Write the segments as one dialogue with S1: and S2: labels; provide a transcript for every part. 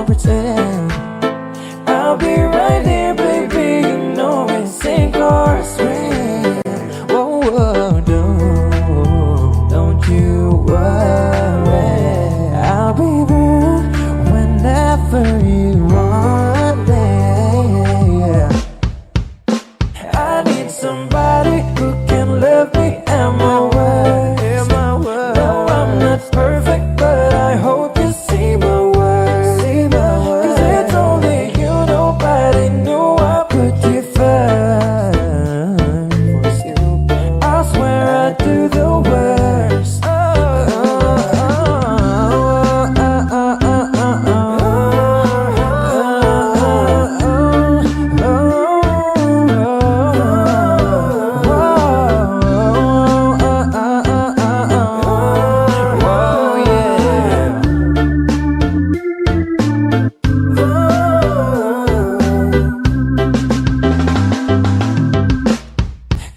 S1: pretend. I'll be right here, baby, you know it's sink or swim. Whoa, whoa, don't you worry, I'll be there whenever you want it. I need somebody who can love me and my words. No, I'm not perfect, but I hope you see my words. Cause it's only you, nobody knew I put you first. I swear I do the worst.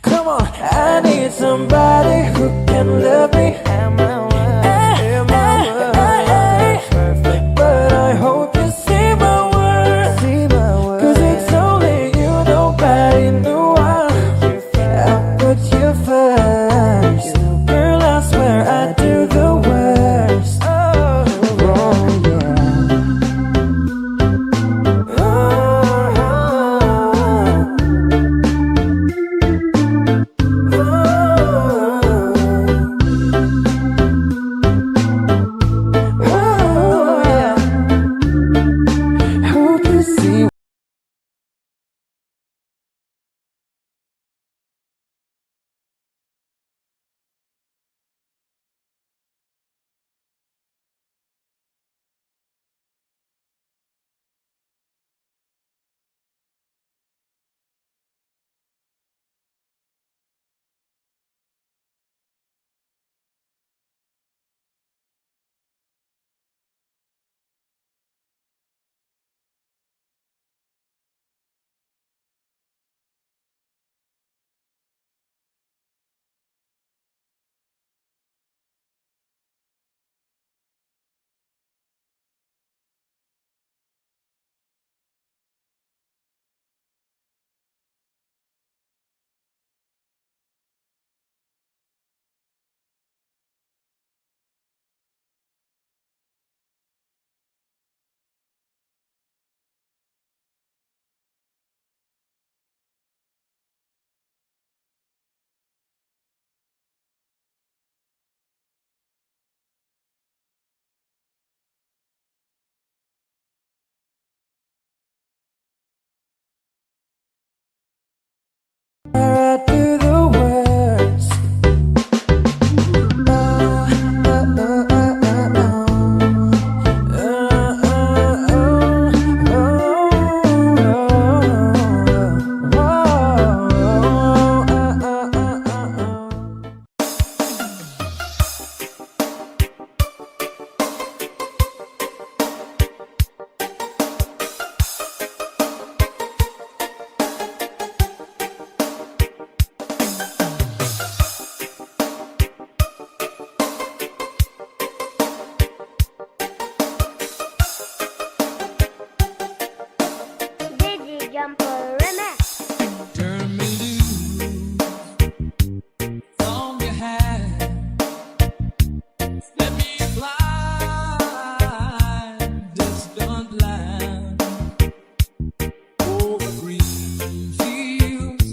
S1: Come on, I need somebody who can love me. But I hope you see my words. Cause it's only you, nobody knew I put you first. Girl, I swear I do the worst. Oh yeah. Hope you see. I do the worst.
S2: Digi Jumper Remix.
S3: Turn me loose from your hand. Let me fly distant land over green fields,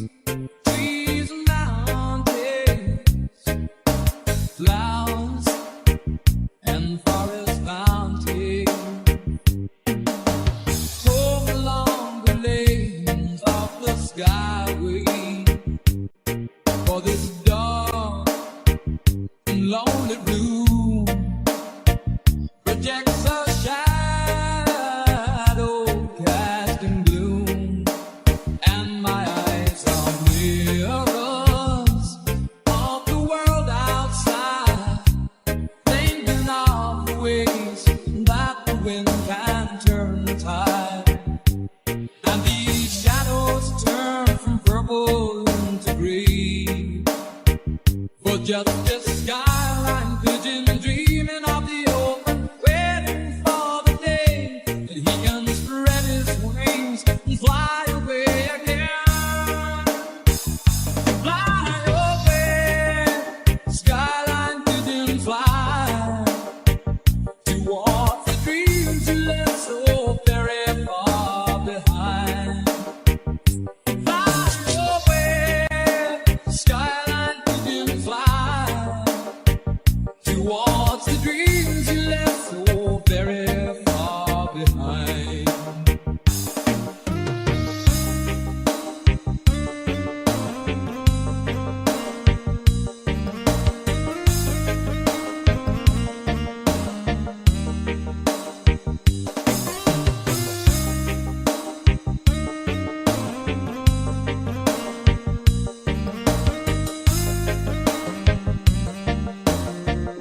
S3: trees and mountains, flowers and forest fountains. Home along the lanes of the skyway, for this dark and lonely room projects a shadow casting gloom, and my eyes are mirrors of the world outside, thinking of the ways that the wind can turn the tide, and these shadows turn from purple into gray, for just this skyline pigeon dreaming of the open, waiting for the day that he dreams you left so very far behind. Fly away, skyline pigeon fly towards the dreams you left so very far behind.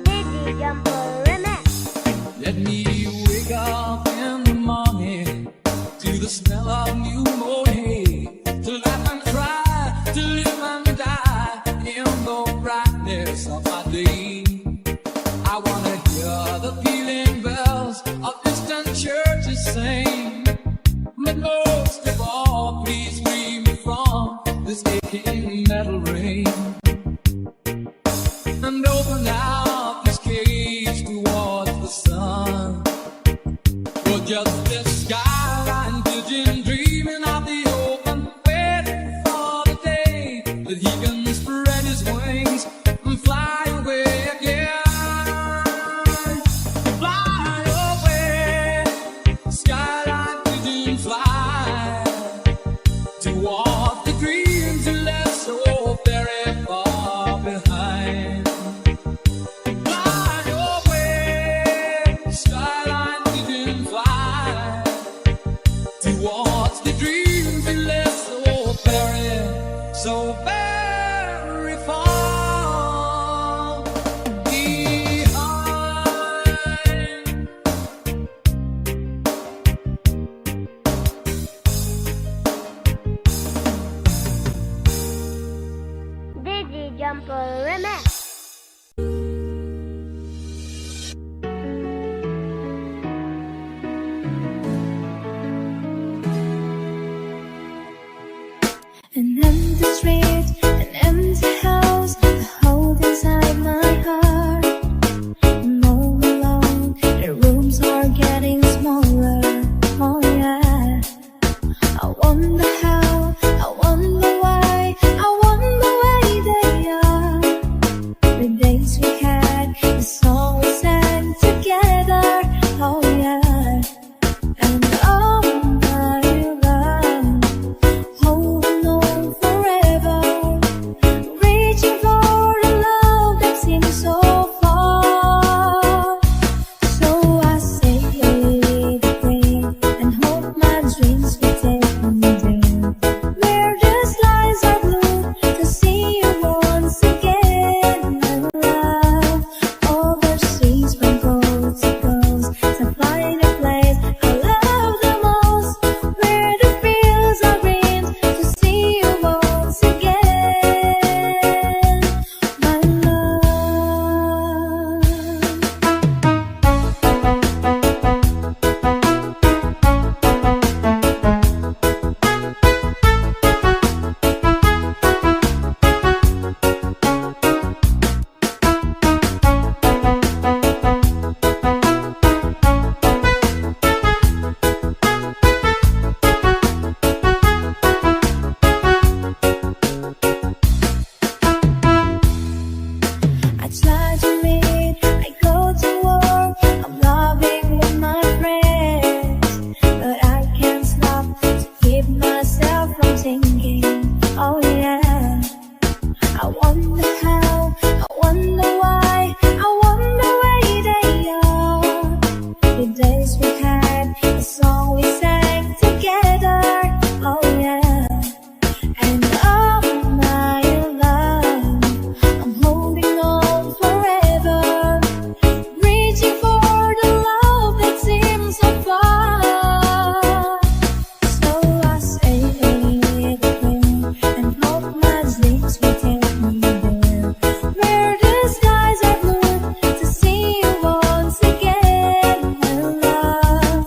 S2: Digi Jumper Remix.
S3: Let me wake up in the morning to the smell of new mown hay, to laugh and cry, to live and die in the brightness of my day. I wanna hear the pealing bells of distant churches sing, but most of all, please free me from this aching metal rain, and open out this cage towards the sun. For just this skyline pigeon dreaming of the open, waiting for the day that he can spread his wings and fly away again. Fly away, skyline pigeon fly towards the dreams you left so very far behind. Fly away, skyline pigeon fly towards the dreams you left so very far behind.
S2: Digi Jumper Remix.
S4: An empty street, an empty house, a hole inside my heart. I'm all alone, the rooms are getting smaller. Oh yeah. I wonder how, I wonder why, I wonder why they are. The days we had, the song we sang together. Oh yeah. And oh my love, holding on forever, reaching for the love that seems so far. So I say the thing and hope my dreams will take me there, where the skies are blue, to see you once again. And love overseas from coast to coast, to find a place I love the most, where the fields are green, to see you once again, my love. I try to read, I go to work, I'm loving with my friends, but I can't stop to keep myself from thinking. Oh yeah. I wonder how, I wonder why, I wonder where they are. The days we had, the song we sang together. Oh yeah. And oh my love, I'm holding on forever, reaching for the love that seems so far. So I say the thing and hope my dreams will take me there, where the skies are blue, to see you once again. And love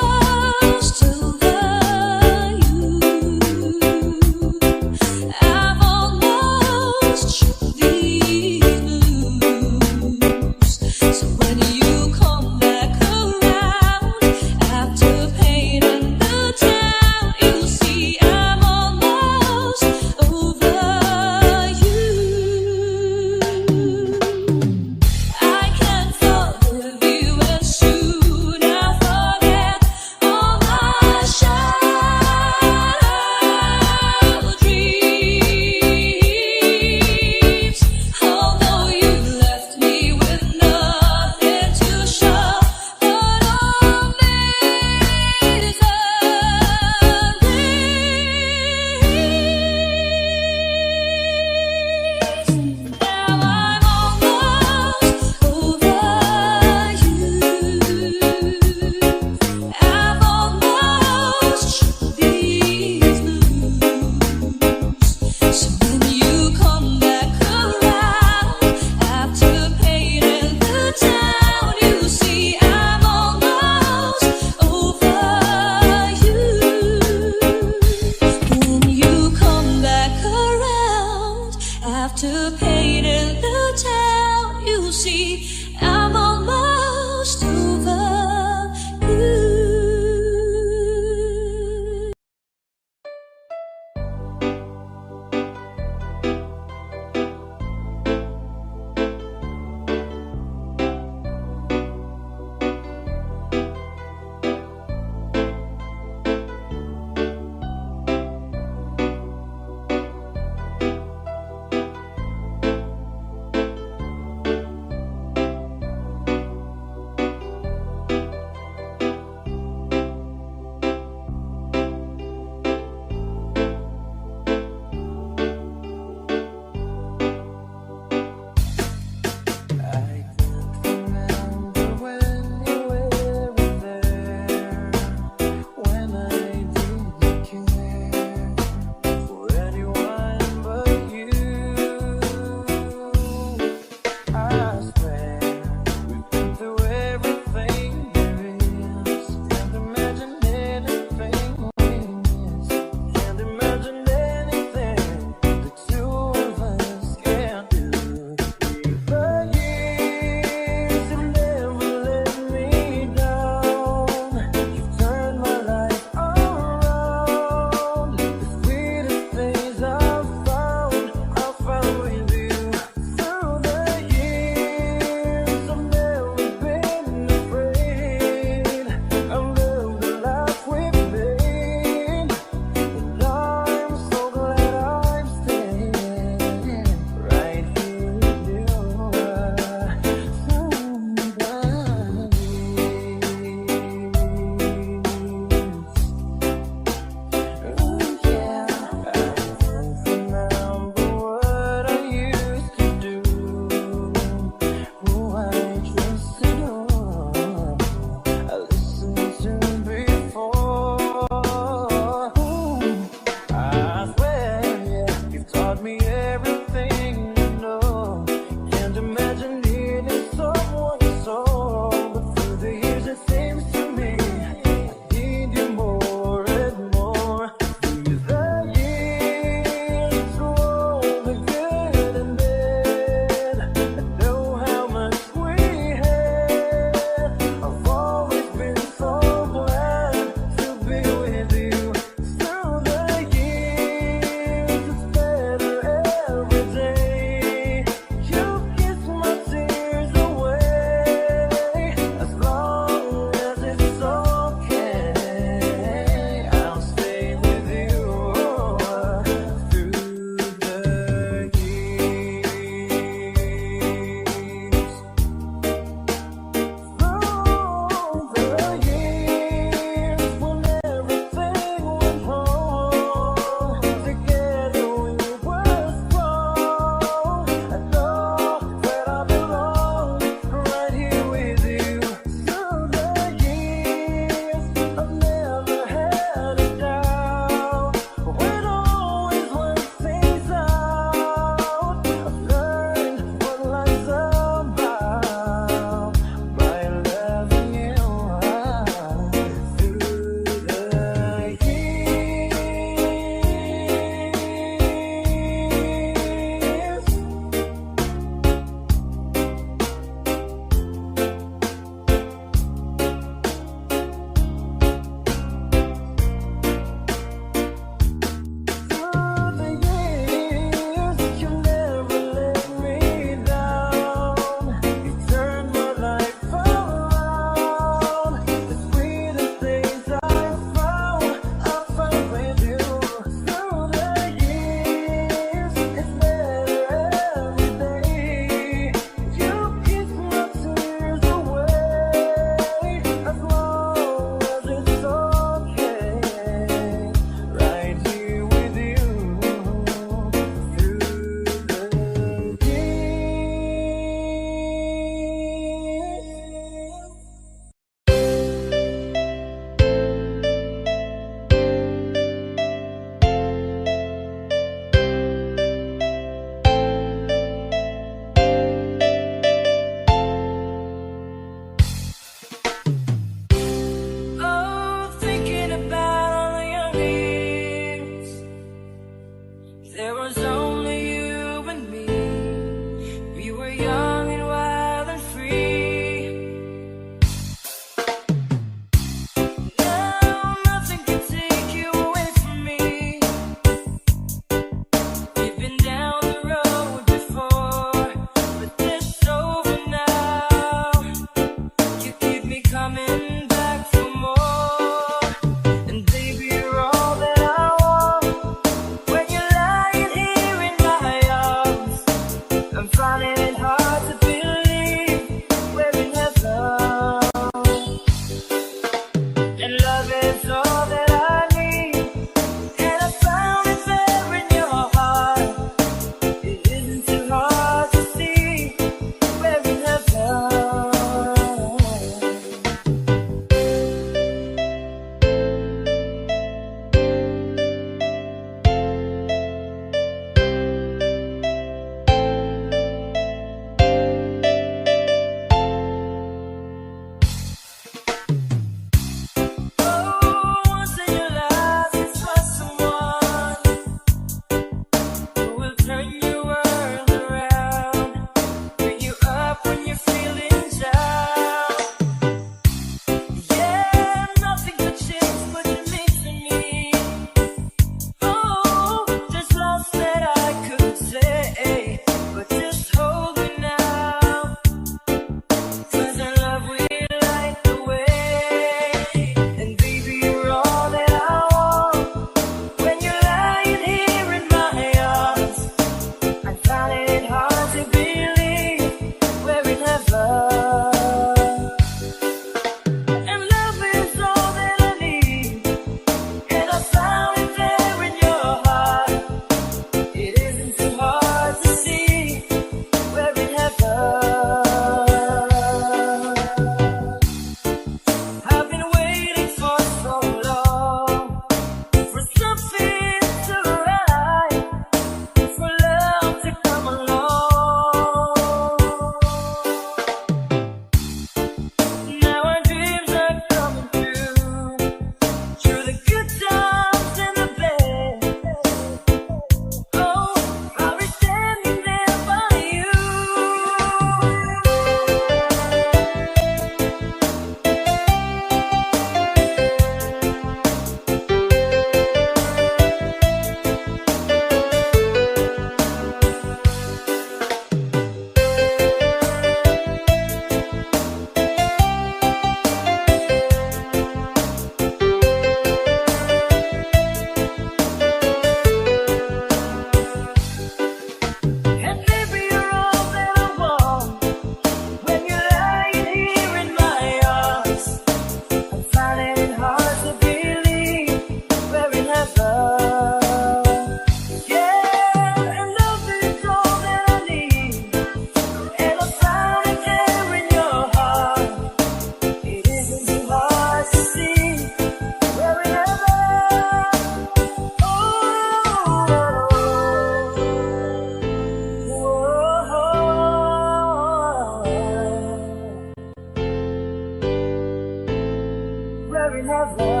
S1: in heaven.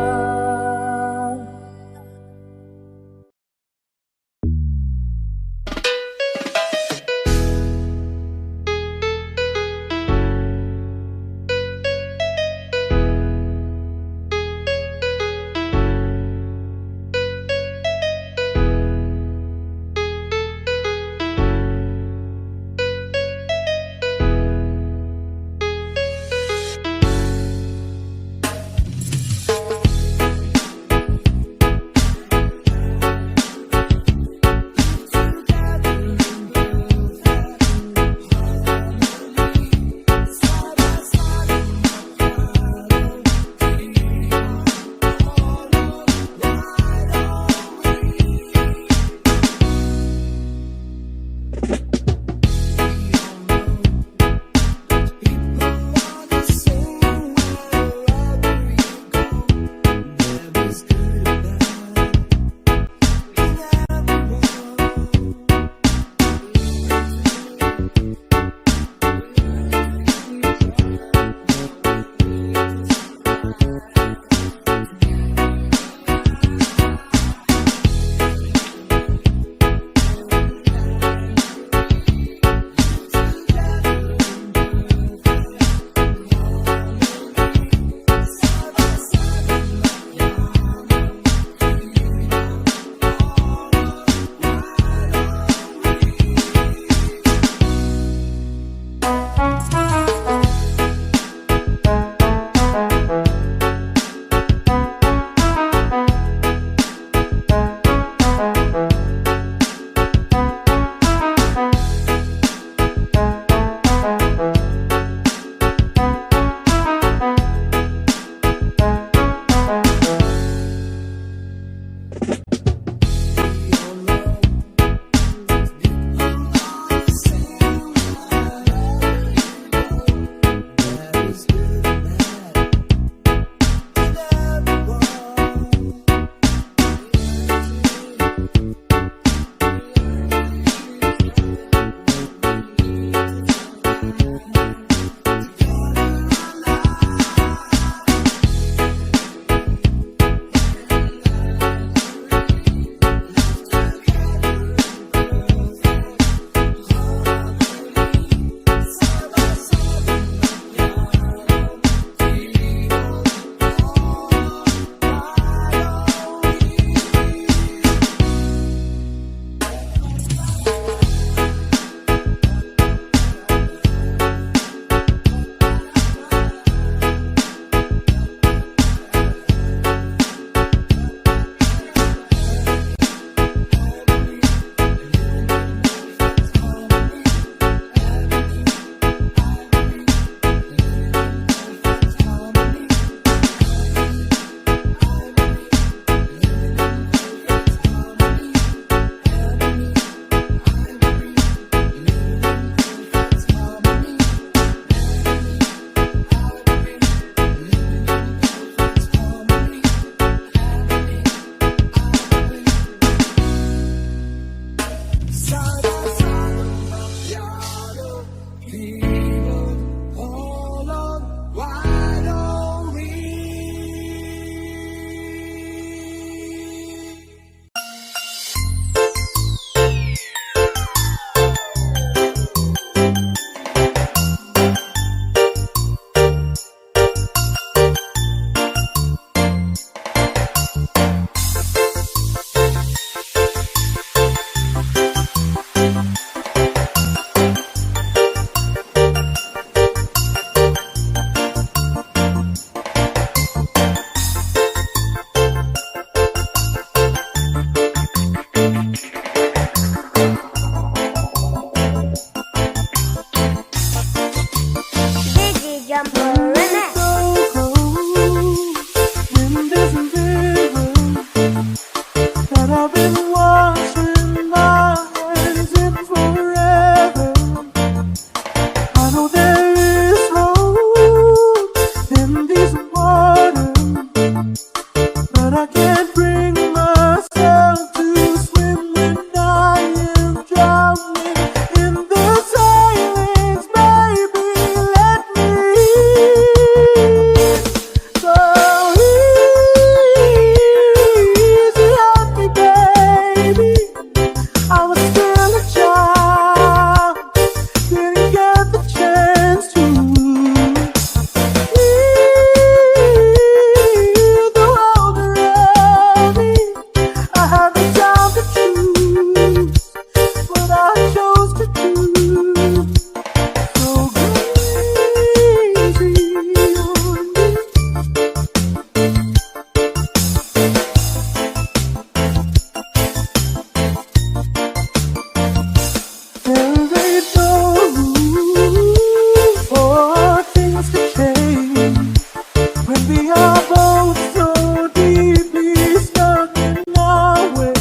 S1: are both so deeply stuck in our way.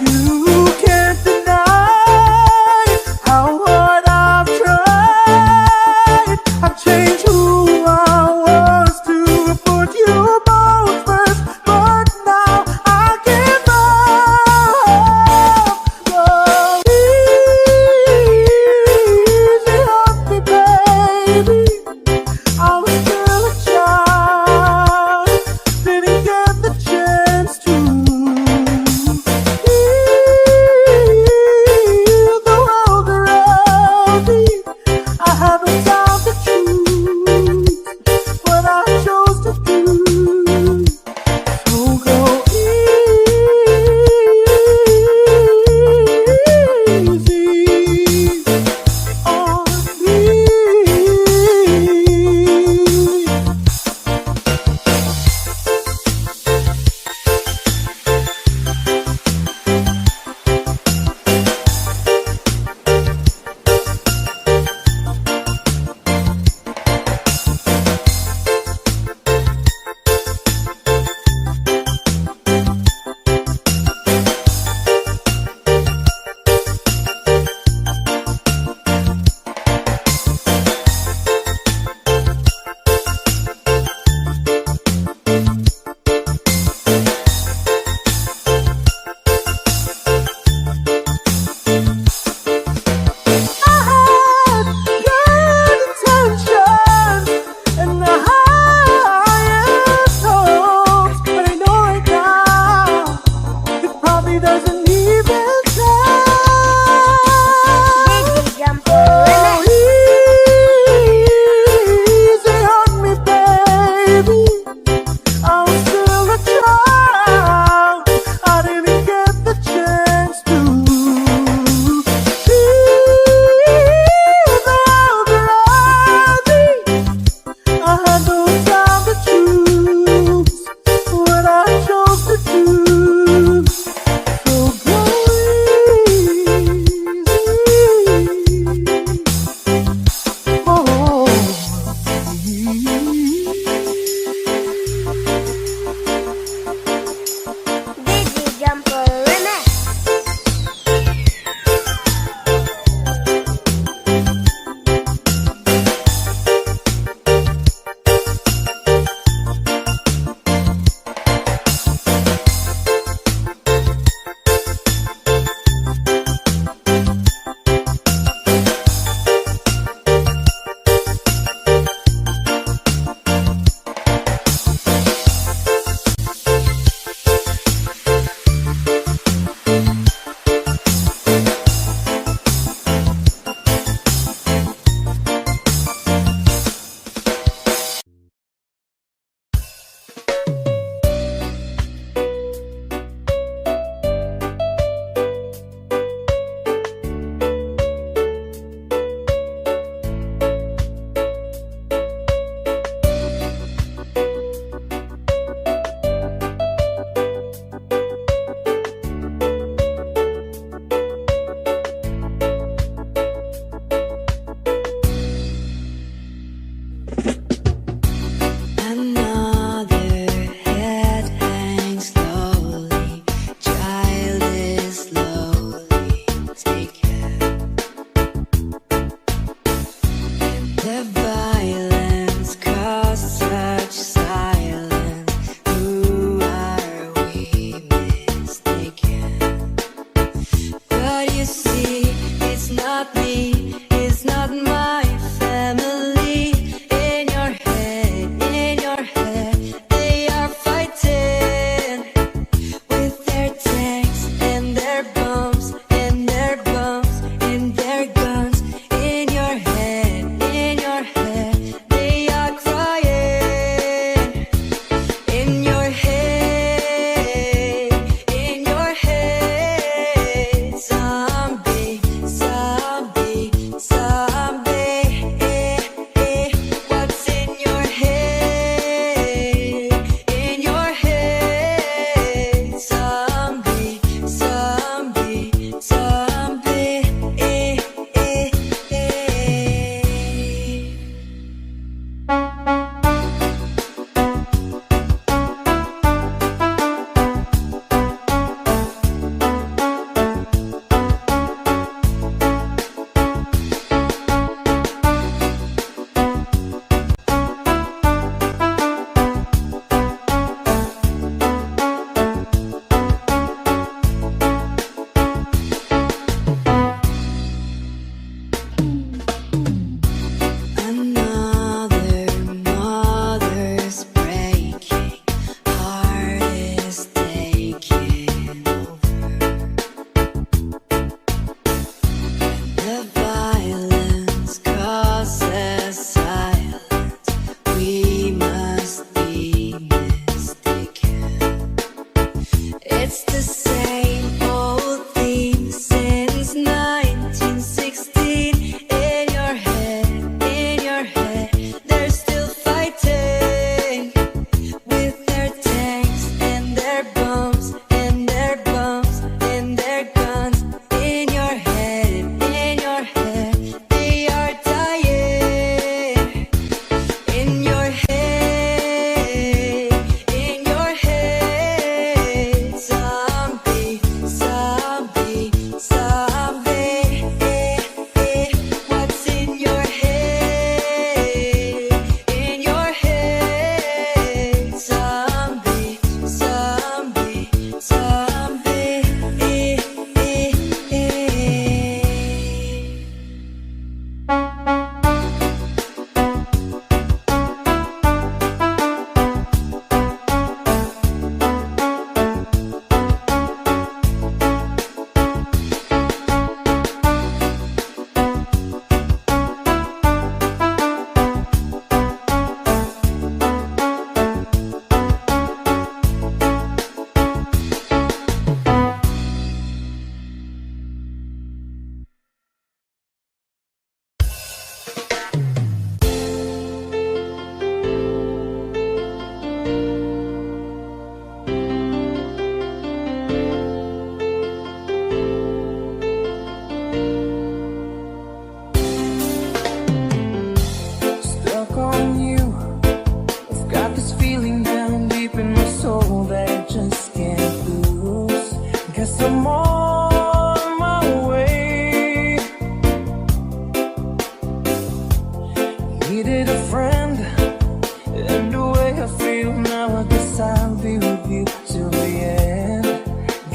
S1: You can't deny how hard I've tried. I've changed who I was to put you both first, but now I give up. Go easy on me, baby. I was still a child, didn't get the chance to feel the world around me. I haven't time to choose what I chose to do. So go easy on me.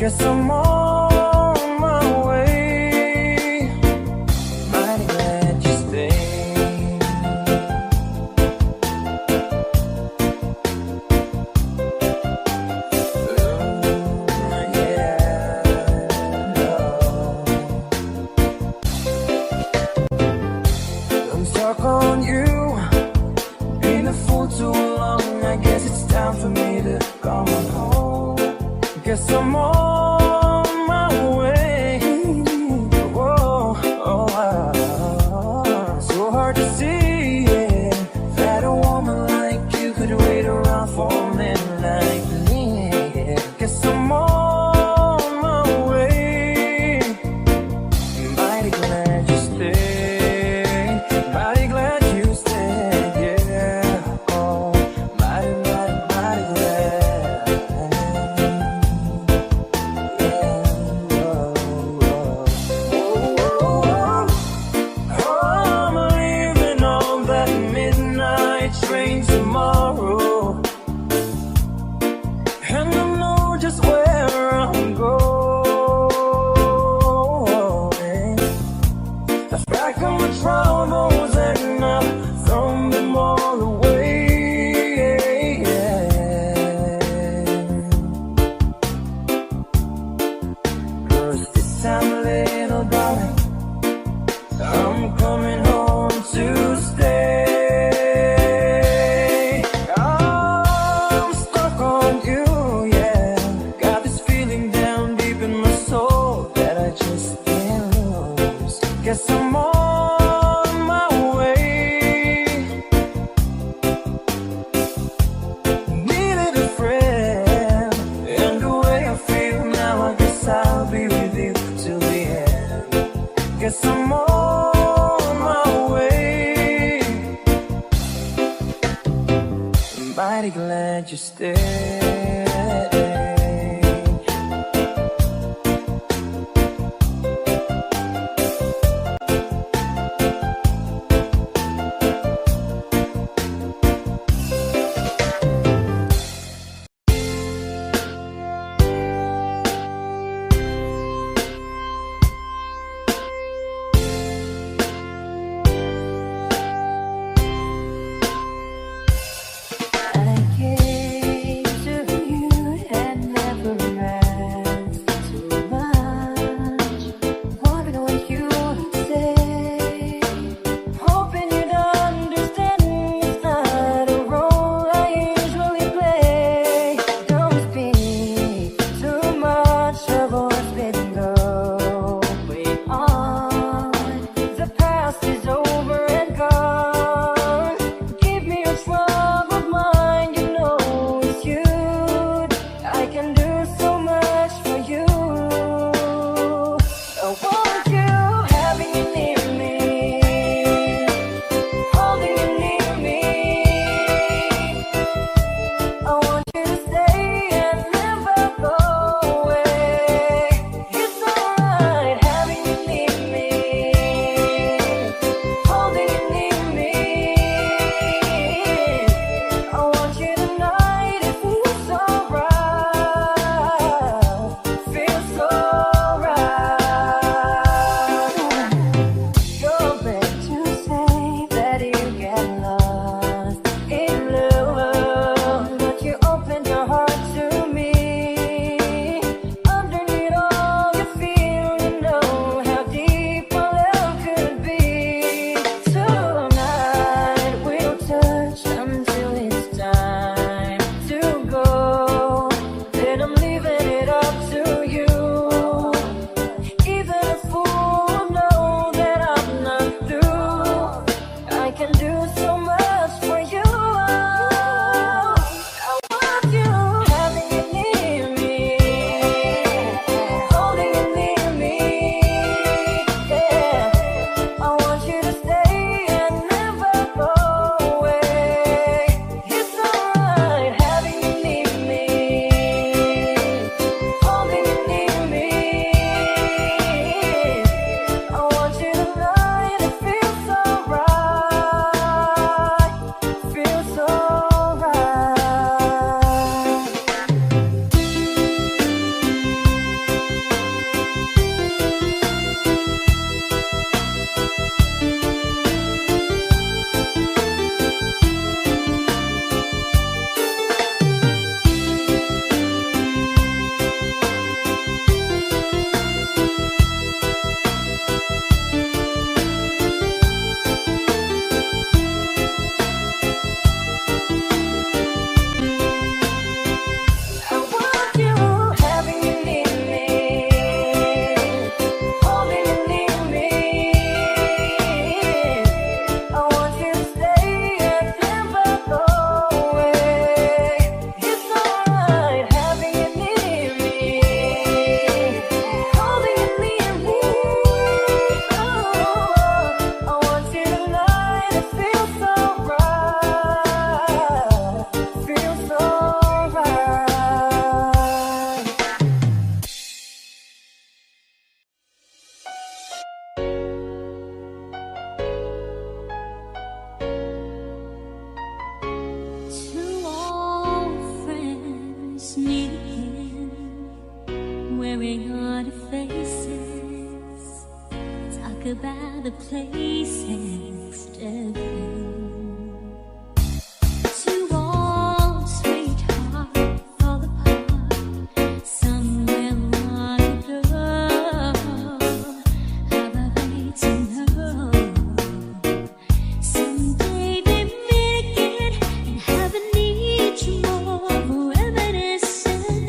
S1: Guess I'm on my way. Mighty glad you stayed. I'm stuck on you, been a fool too long. I guess it's time for me to come on home. Guess I'm on my way. Whoa, oh, so hard to see, yeah, that a woman like you could wait around for a man like me. Guess I'm on my way. Mighty glad you stayed. Mighty glad you stayed, yeah. Oh, mighty, mighty, mighty glad. Yeah, oh, I'm leaving on that midnight train tomorrow, and I know just where I'm going. I've packed up my troubles and I've thrown them all away. Cause this time, little darling, I'm coming home to stay. I'm stuck on you, yeah. Got this feeling down deep in my soul that I just can't lose. Guess I'm on my way. Needed a friend, and the way I feel now, I guess I'll be with you till the end. Guess I'm on my way. Mighty glad you stayed.
S4: I came to you and places to be. To all sweetheart fall apart somewhere long ago. How I hate to know someday they meet again and have a need you more reminiscent.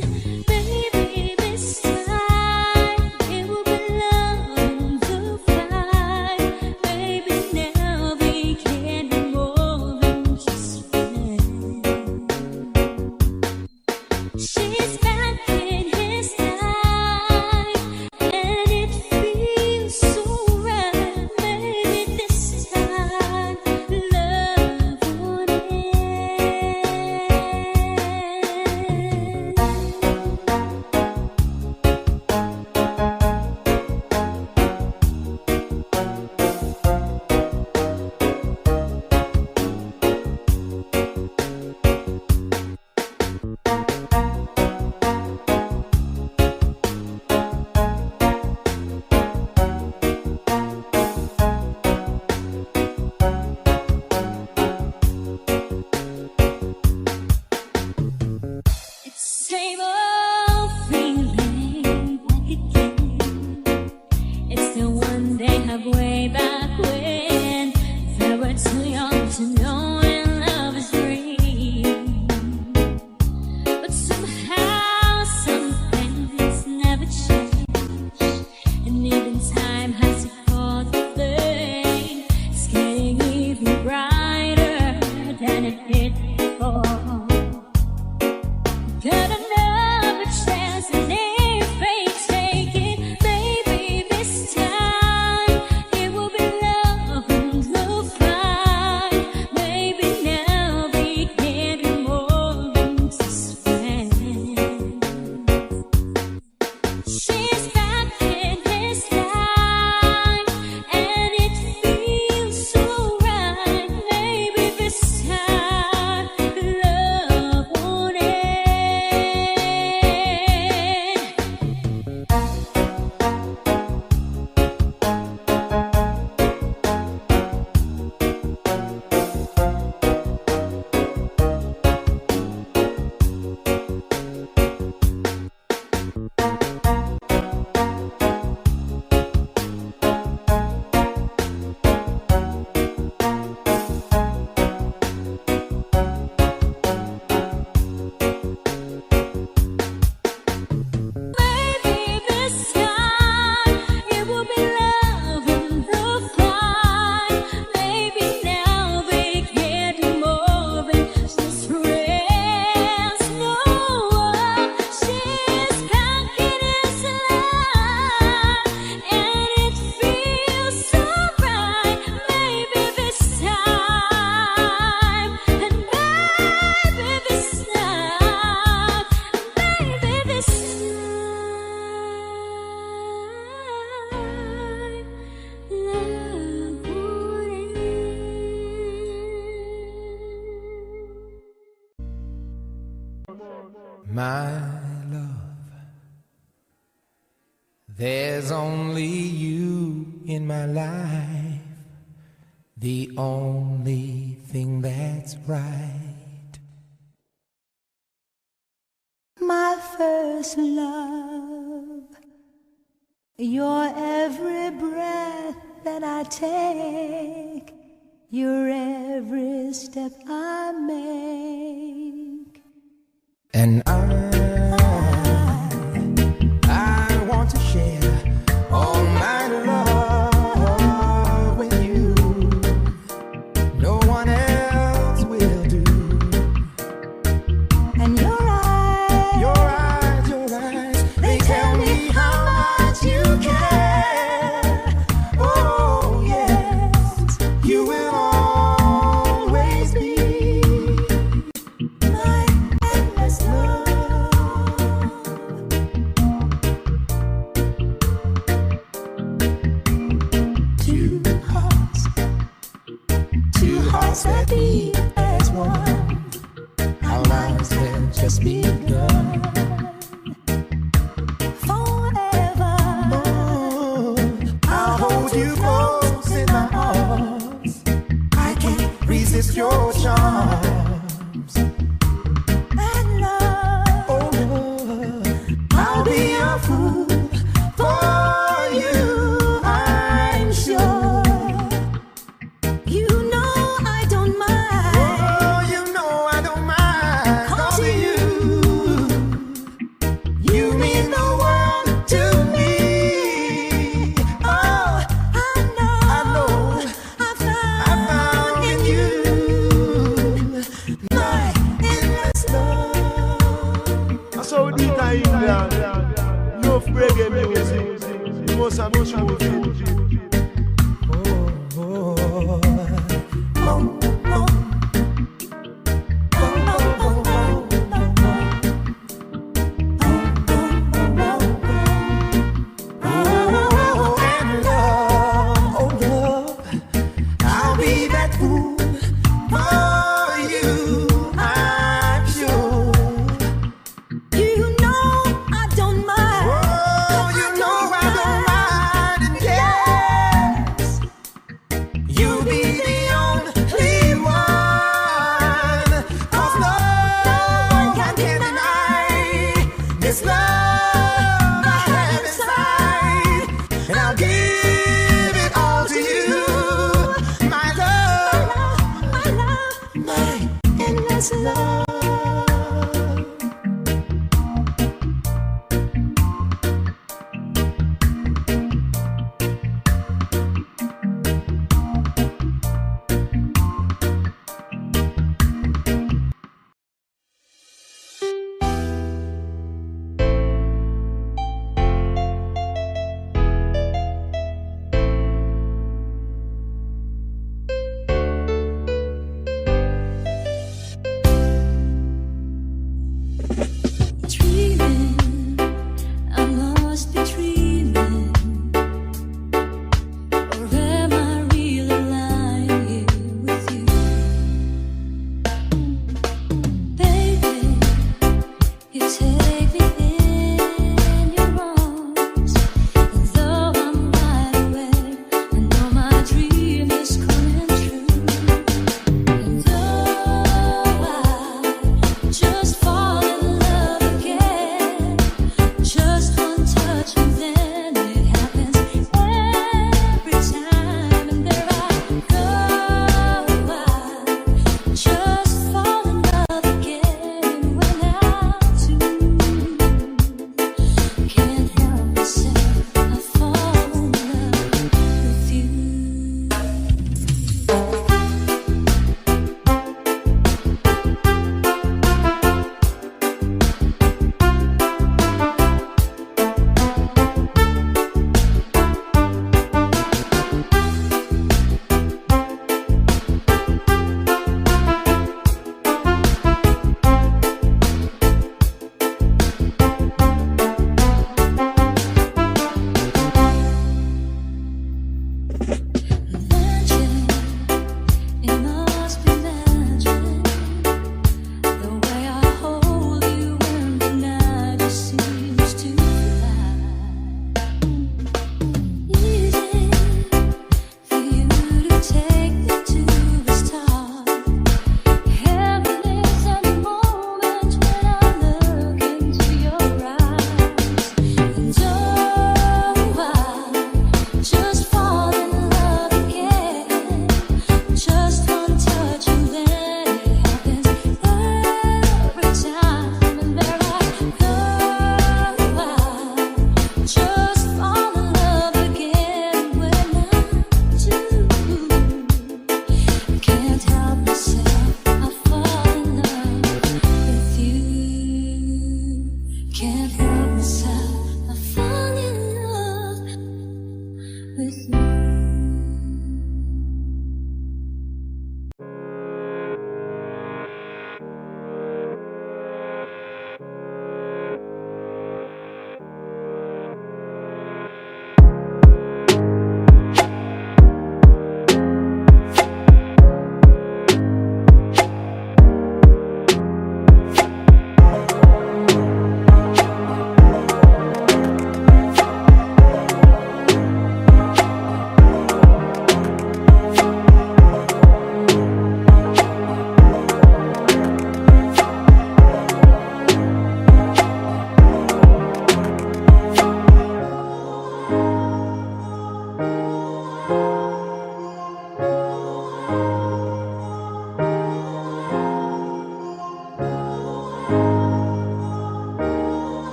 S4: Maybe this time it will be love and blue fire. Maybe now we can be more than just friends. She's back in his life, and it feels so right. Maybe this time love won't end. It's the same old feeling back again. It's the one they have way back when they were too young to know when love is real. But somehow some things never change, and even time has to call the flame. It's getting even brighter than it did before. Got another chance and if they take it, maybe this time it will be love and blue fire. Maybe now we can be more than just friends. She's back in his life, and it feels so right. Maybe this time love won't end. Maybe this time it will be love and blue fire. Maybe now we can do more than just friends. No, she's back in his life, and it feels so right. Maybe this time, and maybe this time, maybe this time, love won't end.
S1: My love, there's only you in my life, the only thing that's right. My first love, your every breath that I take, your every step I make. And I want to share all my love with you. No one else will do. And your eyes, they tell me how much you care. Oh yes, you will always be my endless love. Two hearts that beat as one. Our lives have just begun. Forever, I'll hold you close in my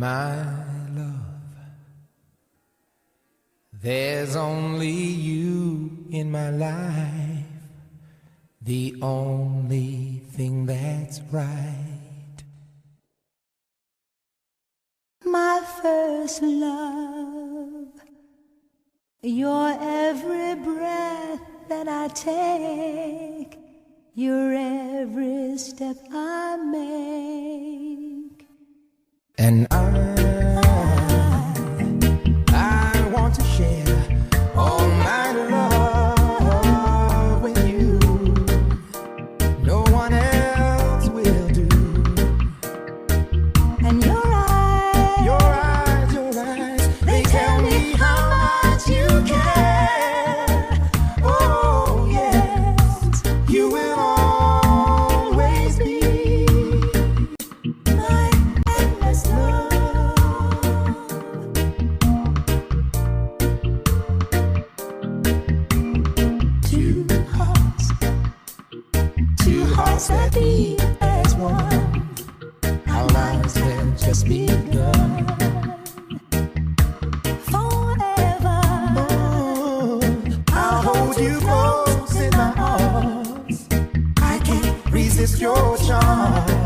S1: my love. There's only you in my life, the only thing that's right.
S4: My first love, your every breath that I take, your every step I make.
S1: And I want to share all my love with you. No one else will do.
S4: And your
S1: eyes, they tell me how much you care. Oh yes, you will always be
S4: my endless love.
S1: Two hearts that beat as one. Our lives have just begun.
S4: Forever,
S1: I'll hold you close in my arms. I can't resist your charm.